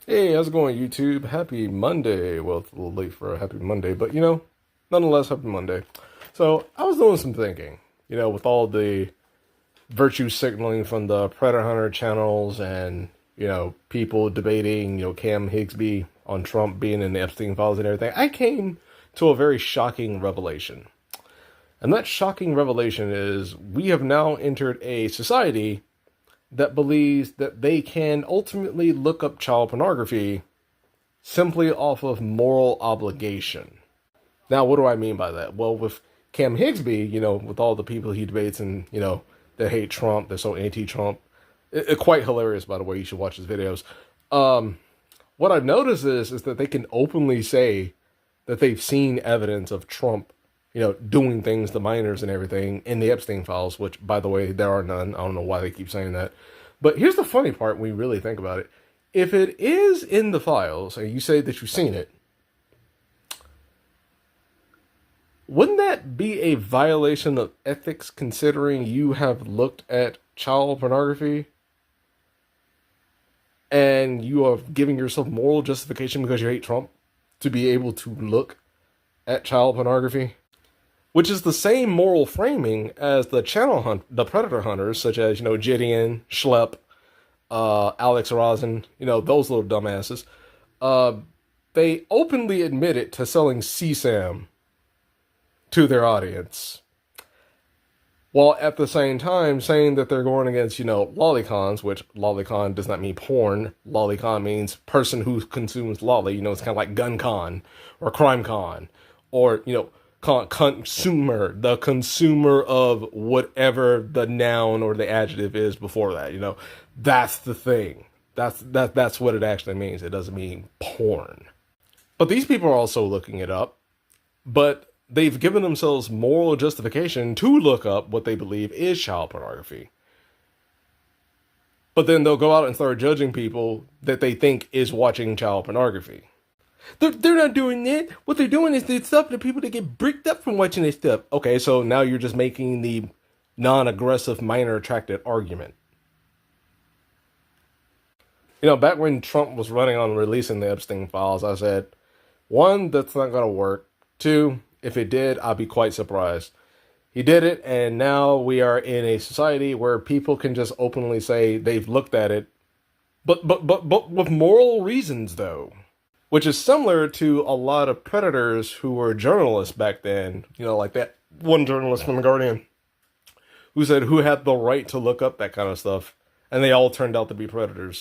Hey, how's it going, YouTube? Happy Monday. Well, it's a little late for a happy Monday, but nonetheless, happy Monday. So, I was doing some thinking, with all the virtue signaling from the Predator Hunter channels and, people debating, Cam Higsby on Trump being in the Epstein files and everything. I came to a very shocking revelation. And that shocking revelation is we have now entered a society that believes that they can ultimately look up child pornography simply off of moral obligation. Now, what do I mean by that? Well, with Cam Higsby, with all the people he debates and, that hate Trump, they're so anti-Trump. It's quite hilarious, by the way. You should watch his videos. What I've noticed is that they can openly say that they've seen evidence of Trump, doing things to minors and everything in the Epstein files, which, by the way, there are none. I don't know why they keep saying that. But here's the funny part when you really think about it. If it is in the files, and you say that you've seen it, wouldn't that be a violation of ethics considering you have looked at child pornography? And you are giving yourself moral justification because you hate Trump to be able to look at child pornography? Which is the same moral framing as the predator hunters, such as, Jidion, Schlepp, Alex Rosen, those little dumbasses. They openly admitted to selling CSAM to their audience, while at the same time saying that they're going against, lolicons, which lolicon does not mean porn. Lolicon means person who consumes lolly. It's kind of like gun con or crime con or, consumer, the consumer of whatever the noun or the adjective is before that. That's the thing. That's what it actually means. It doesn't mean porn. But these people are also looking it up, but they've given themselves moral justification to look up what they believe is child pornography. But then they'll go out and start judging people that they think is watching child pornography. They're not doing that. What they're doing is they're stopping the people that get bricked up from watching this stuff. Okay, so now you're just making the non-aggressive, minor-attracted argument. Back when Trump was running on releasing the Epstein files, I said, one, that's not going to work. Two, if it did, I'd be quite surprised. He did it, and now we are in a society where people can just openly say they've looked at it, but with moral reasons, though. Which is similar to a lot of predators who were journalists back then. Like that one journalist from The Guardian who said who had the right to look up that kind of stuff. And they all turned out to be predators.